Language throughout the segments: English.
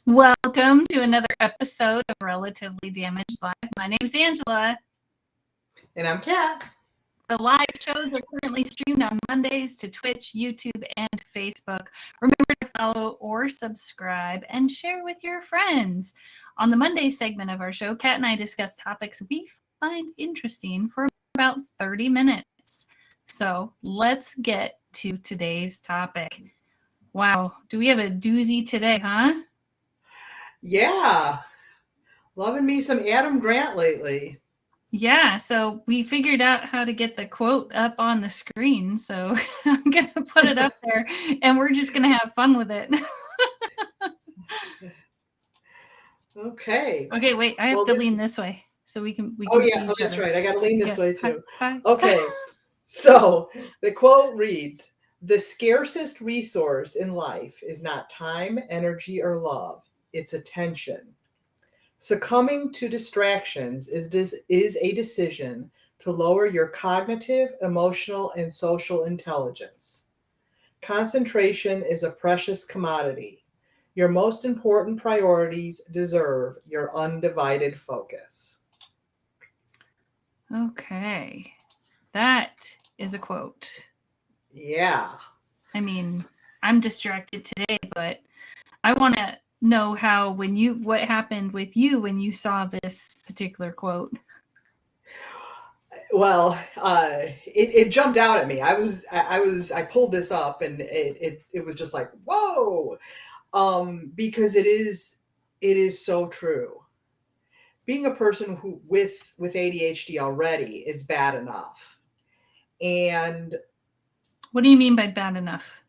Welcome to another episode of Relatively Damaged Live. My name's Angela. And I'm Kat. The live shows are currently streamed on Mondays to Twitch, YouTube, and Facebook. Remember to follow or subscribe and share with your friends. On the Monday segment of our show, Kat and I discuss topics we find interesting for about 30 minutes. So let's get to today's topic. Wow, do we have a doozy today, huh? Yeah. Loving me some Adam Grant lately. Yeah, so we figured out how to get the quote up on the screen. So I'm going to put it up there and we're just going to have fun with it. Okay. Okay, wait, I have to lean this way so we can see each other. That's right. I got to lean this way too. Hi. Okay. So the quote reads, "The scarcest resource in life is not time, energy, or love. It's attention. Succumbing to distractions is a decision to lower your cognitive, emotional, and social intelligence. Concentration is a precious commodity. Your most important priorities deserve your undivided focus." Okay, that is a quote. Yeah. I mean, I'm distracted today, but I want to know what happened with you when you saw this particular quote. Well, it jumped out at me. I pulled this up and it was just like, whoa, because it is so true. Being a person who with ADHD already is bad enough. And what do you mean by bad enough?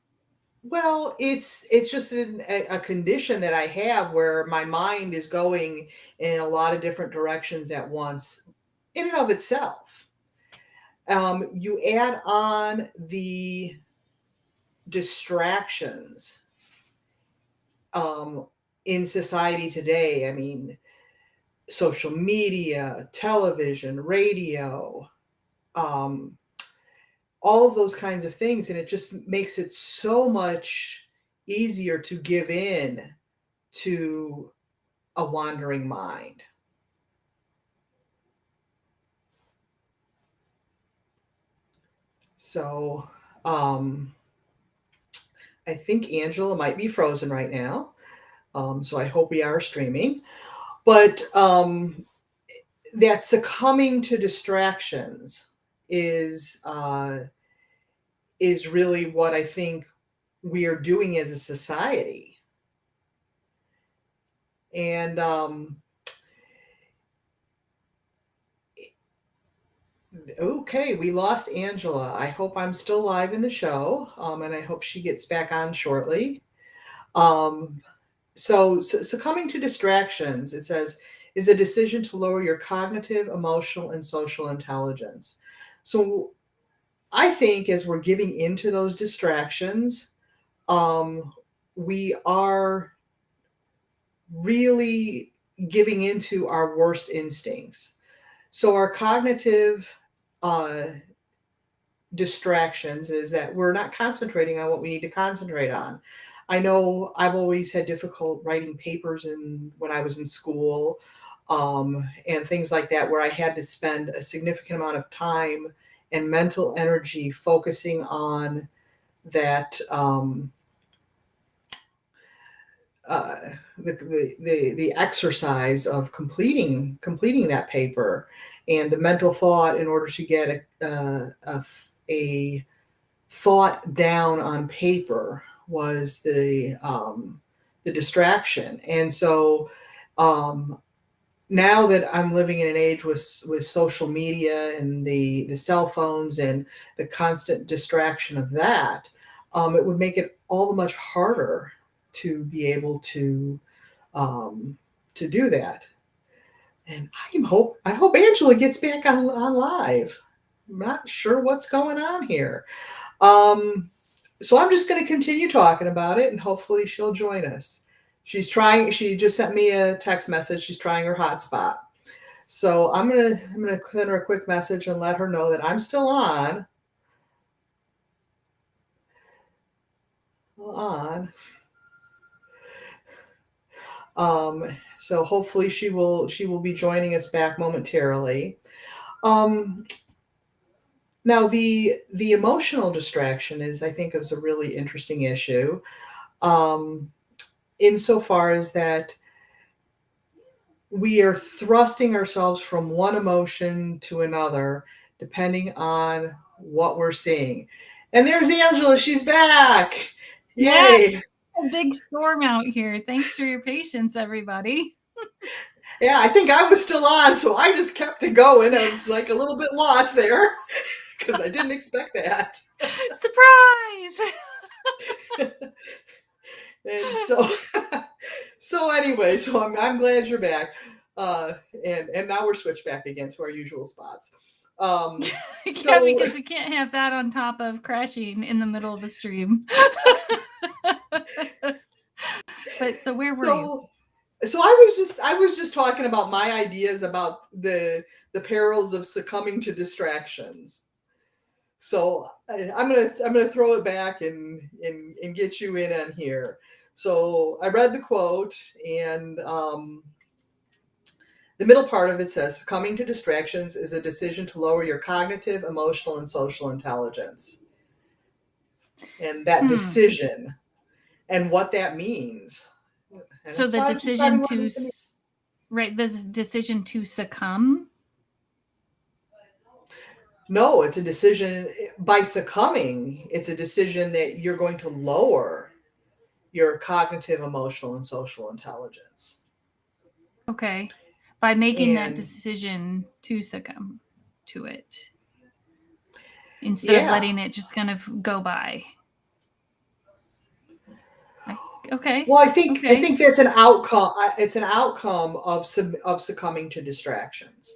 Well, it's just a condition that I have where my mind is going in a lot of different directions at once in and of itself. You add on the distractions in society today. I mean, social media, television, radio, all of those kinds of things. And it just makes it so much easier to give in to a wandering mind. So I think Angela might be frozen right now. So I hope we are streaming. But that succumbing to distractions is really what I think we are doing as a society. And okay, we lost Angela. I hope I'm still live in the show, and I hope she gets back on shortly. So succumbing to distractions, it says, is a decision to lower your cognitive, emotional, and social intelligence. So I think as we're giving into those distractions, we are really giving into our worst instincts. So our cognitive distractions is that we're not concentrating on what we need to concentrate on. I know I've always had difficult writing papers when I was in school, and things like that, where I had to spend a significant amount of time and mental energy focusing on that the exercise of completing that paper, and the mental thought in order to get a thought down on paper was the distraction. And so now that I'm living in an age with social media and the cell phones and the constant distraction of that, it would make it all the much harder to be able to do that. And I hope Angela gets back on live. I'm not sure what's going on here. So I'm just going to continue talking about it, and hopefully she'll join us. She just sent me a text message. She's trying her hotspot. So I'm gonna send her a quick message and let her know that I'm still on. So hopefully she will be joining us back momentarily. Now the emotional distraction is, I think, is a really interesting issue, insofar as that we are thrusting ourselves from one emotion to another depending on what we're seeing. And there's Angela, she's back. Yay. Yeah, a big storm out here. Thanks for your patience, everybody. Yeah, I think I was still on, so I just kept it going. I was like a little bit lost there because I didn't expect that. Surprise! And so anyway, so I'm glad you're back. And now we're switched back again to our usual spots. Yeah, because we can't have that on top of crashing in the middle of a stream. But so where were you? So I was just talking about my ideas about the perils of succumbing to distractions. So I'm gonna throw it back and get you in on here. So I read the quote, and the middle part of it says, "Succumbing to distractions is a decision to lower your cognitive, emotional, and social intelligence." And that decision and what that means. And so the decision to this decision to succumb. No, it's a decision by succumbing. It's a decision that you're going to lower your cognitive, emotional, and social intelligence. Okay. By making that decision to succumb to it instead of letting it just kind of go by. Okay. Well, I think that's an outcome. It's an outcome of succumbing to distractions.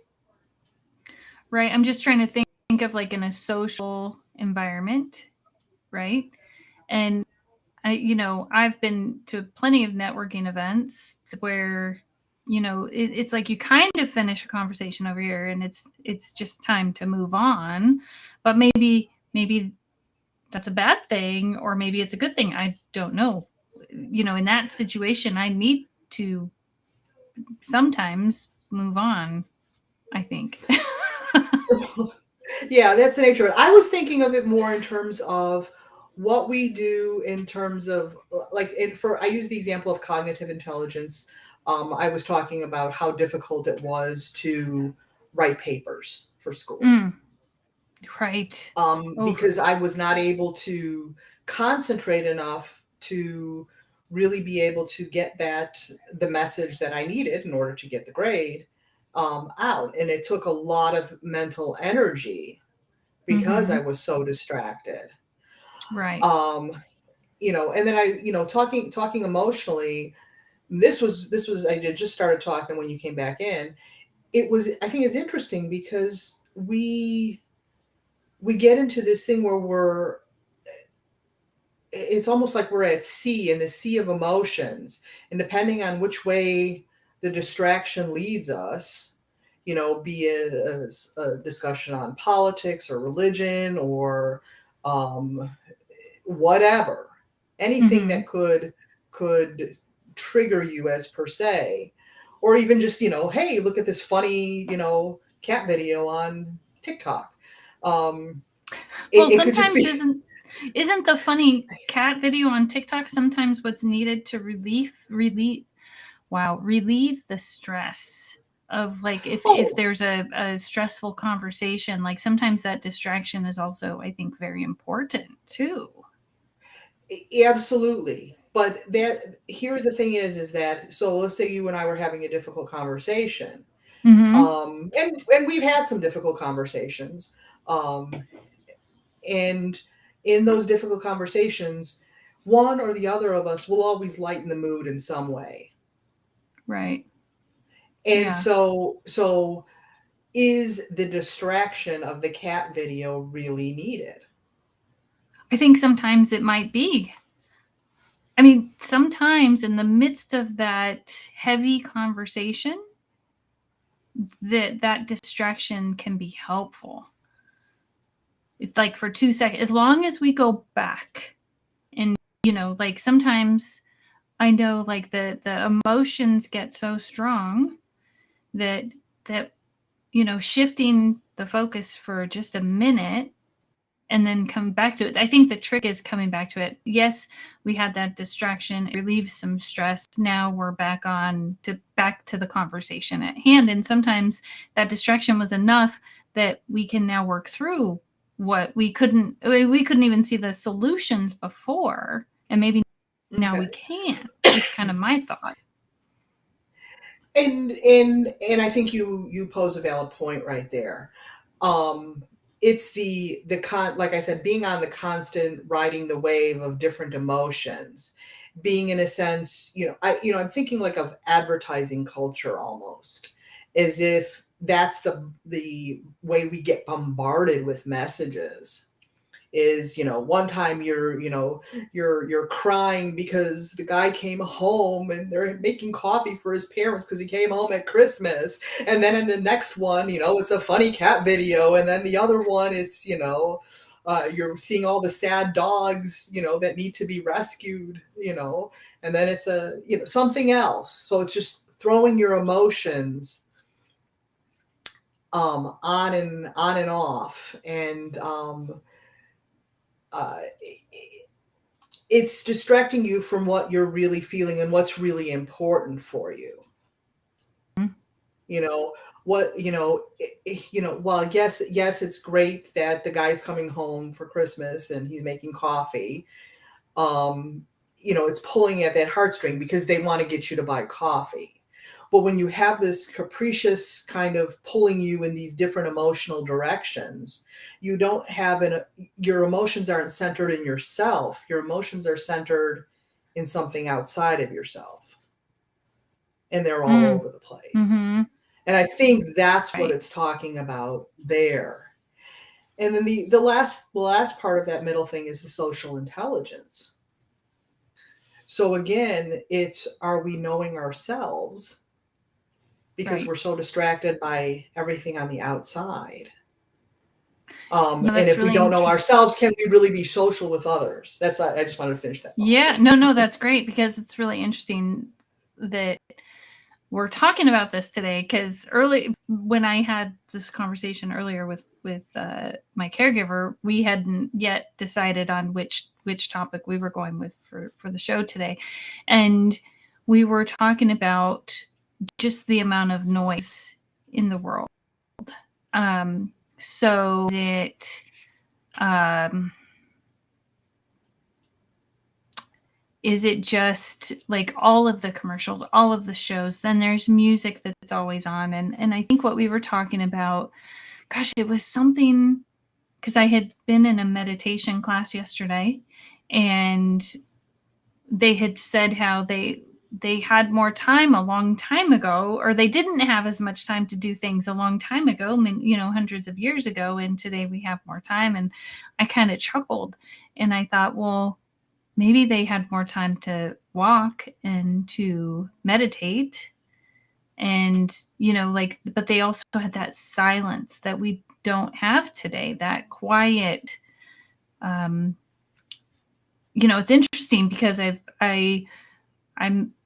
Right. I'm just trying to think of like in a social environment, right? And I've been to plenty of networking events where, it's like you kind of finish a conversation over here and it's just time to move on. But maybe that's a bad thing, or maybe it's a good thing. I don't know. In that situation, I need to sometimes move on, I think. Yeah, that's the nature of it. I was thinking of it more in terms of what we do in terms of like I use the example of cognitive intelligence. I was talking about how difficult it was to write papers for school. Right. Because I was not able to concentrate enough to really be able to get the message that I needed in order to get the grade out. And it took a lot of mental energy because I was so distracted. Right. And then I, talking emotionally, this was I just started talking when you came back in. I think it's interesting because we get into this thing where it's almost like we're at sea, in the sea of emotions, and depending on which way the distraction leads us, be it a discussion on politics or religion or whatever, anything that could trigger you as per se, or even just, hey, look at this funny, cat video on TikTok. Sometimes isn't the funny cat video on TikTok sometimes what's needed to relieve the stress of, like, if there's a stressful conversation, like sometimes that distraction is also, I think, very important too. Absolutely. But here the thing is that, so let's say you and I were having a difficult conversation. And we've had some difficult conversations. And in those difficult conversations, one or the other of us will always lighten the mood in some way. Right. And so is the distraction of the cat video really needed? I think sometimes it might be. I mean, sometimes in the midst of that heavy conversation, that distraction can be helpful. It's like for 2 seconds, as long as we go back and, like sometimes I know, like the emotions get so strong that shifting the focus for just a minute and then come back to it. I think the trick is coming back to it. Yes, we had that distraction, it relieves some stress. Now we're back to the conversation at hand. And sometimes that distraction was enough that we can now work through what we couldn't even see the solutions before. And maybe now we can, is kind of my thought. And I think you pose a valid point right there. It's the like I said, being on the constant riding the wave of different emotions, being in a sense, I'm thinking like of advertising culture almost, as if that's the way we get bombarded with messages. Is one time you're crying because the guy came home and they're making coffee for his parents because he came home at Christmas, and then in the next one it's a funny cat video, and then the other one it's you're seeing all the sad dogs that need to be rescued, and then it's a something else. So it's just throwing your emotions on and off, and uh, it's distracting you from what you're really feeling and what's really important for you. Mm-hmm. While yes, it's great that the guy's coming home for Christmas and he's making coffee. It's pulling at that heartstring because they want to get you to buy coffee. But when you have this capricious kind of pulling you in these different emotional directions, you don't have your emotions aren't centered in yourself. Your emotions are centered in something outside of yourself. And they're all over the place. Mm-hmm. And I think that's what Right. it's talking about there. And then the last part of that middle thing is the social intelligence. So again, it's, are we knowing ourselves? Because Right. we're so distracted by everything on the outside. No, And that's if we really don't know interesting. ourselves, can we really be social with others? I just wanted to finish that thought. Yeah, no, that's great, because it's really interesting that we're talking about this today, because early when I had this conversation earlier with my caregiver, we hadn't yet decided on which topic we were going with for the show today. And we were talking about just the amount of noise in the world. So is it just like all of the commercials, all of the shows? Then there's music that's always on. And I think what we were talking about, gosh, it was something, because I had been in a meditation class yesterday, and they had said how they had more time a long time ago, or they didn't have as much time to do things a long time ago, hundreds of years ago, and today we have more time. And I kind of chuckled, and I thought, well, maybe they had more time to walk and to meditate, and but they also had that silence that we don't have today, that quiet. It's interesting because I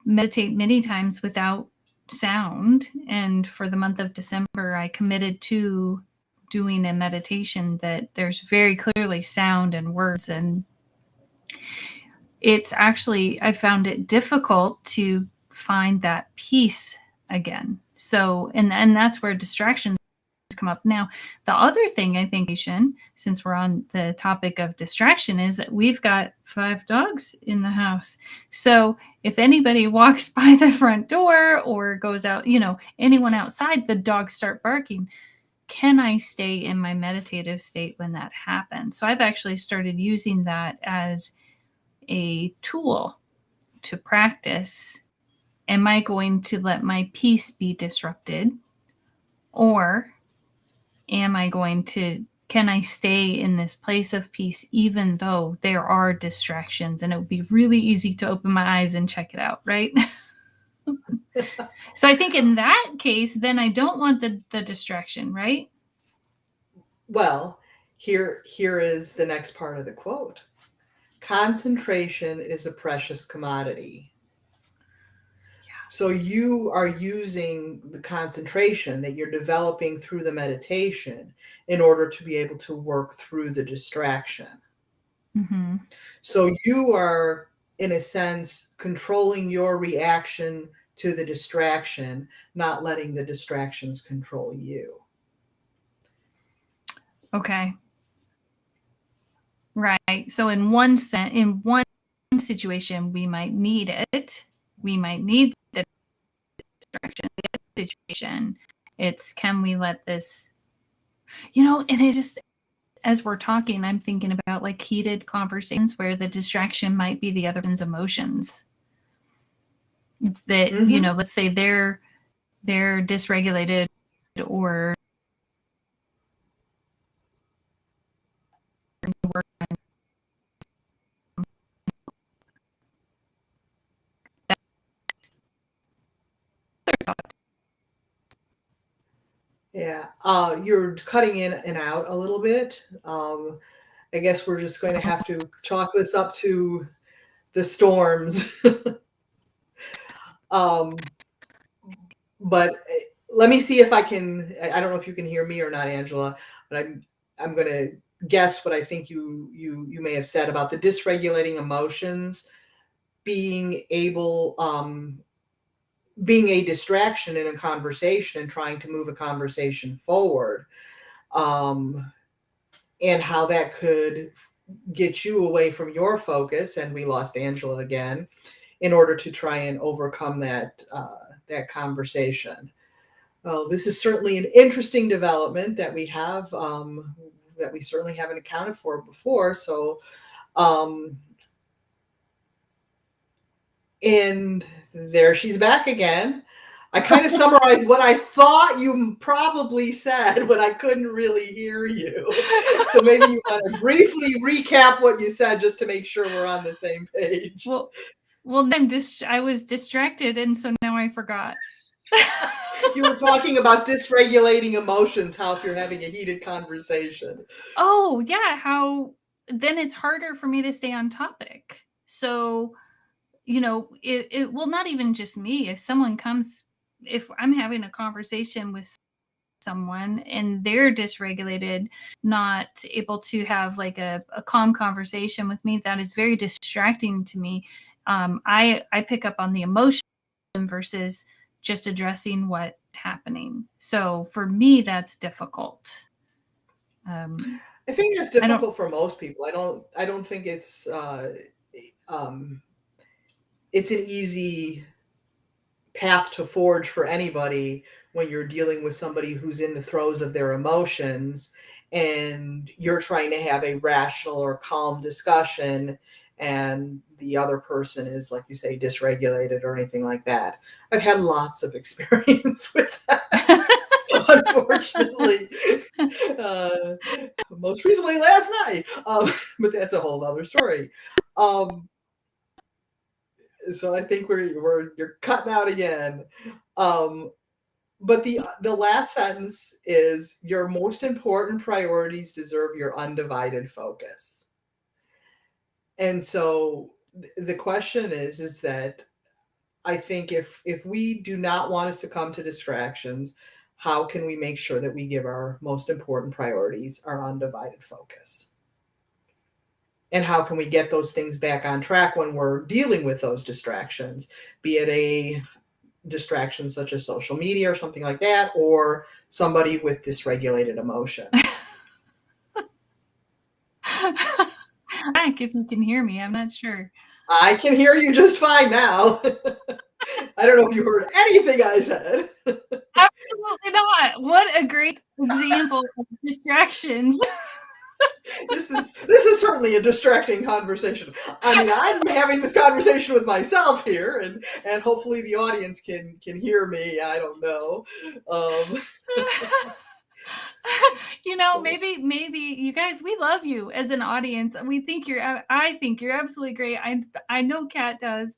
meditate many times without sound, and for the month of December I committed to doing a meditation that there's very clearly sound and words. And it's actually, I found it difficult to find that peace again. So, and that's where distractions come up. Now, the other thing I think, since we're on the topic of distraction, is that we've got 5 dogs in the house. So if anybody walks by the front door or goes out, anyone outside, the dogs start barking. Can I stay in my meditative state when that happens? So I've actually started using that as a tool to practice. Am I going to let my peace be disrupted? Or am I can I stay in this place of peace even though there are distractions? And it would be really easy to open my eyes and check it out, right? So I think in that case, then I don't want the distraction, right? Well, here is the next part of the quote. Concentration is a precious commodity. So you are using the concentration that you're developing through the meditation in order to be able to work through the distraction. Mm-hmm. So you are, in a sense, controlling your reaction to the distraction, not letting the distractions control you. Okay. Right. So in one situation, we might need it. We might need the distraction. The other situation, it's can we let this, and it just, as we're talking, I'm thinking about like heated conversations where the distraction might be the other person's emotions. That, Mm-hmm. let's say they're dysregulated or Yeah. You're cutting in and out a little bit. I guess we're just going to have to chalk this up to the storms. But let me see if I can. I don't know if you can hear me or not, Angela, but I'm going to guess what I think you may have said about the dysregulating emotions being being a distraction in a conversation and trying to move a conversation forward, and how that could get you away from your focus. And we lost Angela again, in order to try and overcome that conversation. Well, this is certainly an interesting development that we have, that we certainly haven't accounted for before. So, and there she's back again. I kind of summarized what I thought you probably said, but I couldn't really hear you. So maybe you want to briefly recap what you said just to make sure we're on the same page. Well, I was distracted, and so now I forgot. You were talking about dysregulating emotions, how if you're having a heated conversation. Oh, yeah, how then it's harder for me to stay on topic. So, it will not even just me. If I'm having a conversation with someone and they're dysregulated, not able to have like a calm conversation with me, that is very distracting to me. I pick up on the emotion versus just addressing what's happening. So for me, that's difficult. I think that's difficult for most people. I don't think it's an easy path to forge for anybody when you're dealing with somebody who's in the throes of their emotions and you're trying to have a rational or calm discussion and the other person is, like you say, dysregulated or anything like that. I've had lots of experience with that. Unfortunately, most recently last night, but that's a whole other story. So I think you're cutting out again. But the last sentence is your most important priorities deserve your undivided focus. And so the question is that I think if we do not want to succumb to distractions, how can we make sure that we give our most important priorities our undivided focus? And how can we get those things back on track when we're dealing with those distractions, be it a distraction such as social media or something like that, or somebody with dysregulated emotions? Back if you can hear me. I'm not sure. I can hear you just fine now. I don't know if you heard anything I said. Absolutely not. What a great example of distractions. This is certainly a distracting conversation. I mean, I'm having this conversation with myself here, and hopefully the audience can hear me. I don't know. Maybe you guys, we love you as an audience. I think you're absolutely great. I know Kat does.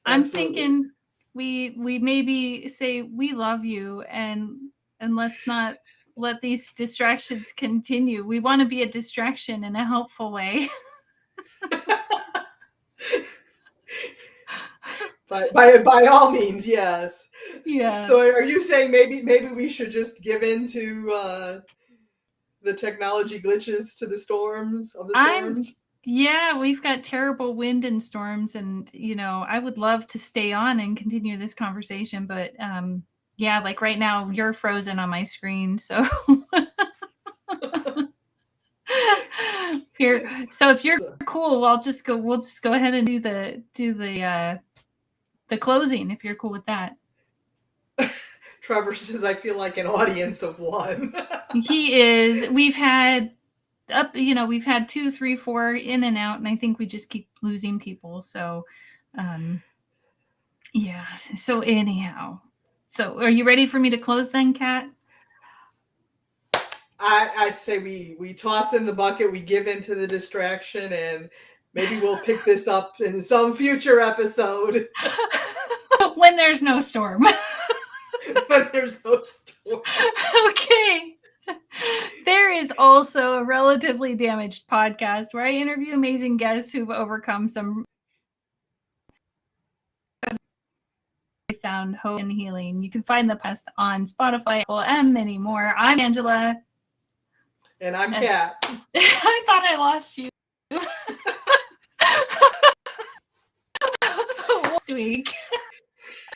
I'm Absolutely. thinking we maybe say we love you and let's not let these distractions continue. We want to be a distraction in a helpful way. By all means, yes. Yeah. So are you saying maybe we should just give in to the technology glitches to the storms of the storms? Yeah, we've got terrible wind and storms, and I would love to stay on and continue this conversation, but yeah, like right now you're frozen on my screen, so here. So if you're cool, we'll just go ahead and do the closing if you're cool with that. Trevor says, I feel like an audience of one. He is. We've had 2, 3, 4 in and out, and I think we just keep losing people. So, yeah. So anyhow, so are you ready for me to close then, Kat? I'd say we toss in the bucket, we give into the distraction, and maybe we'll pick this up in some future episode. When there's no storm. When there's no storm. Okay. There is also a Relatively Damaged podcast where I interview amazing guests who've overcome some found hope and healing. You can find the podcast on Spotify, Apple, and many more. I'm Angela. And I'm Kat. I thought I lost you. Next week.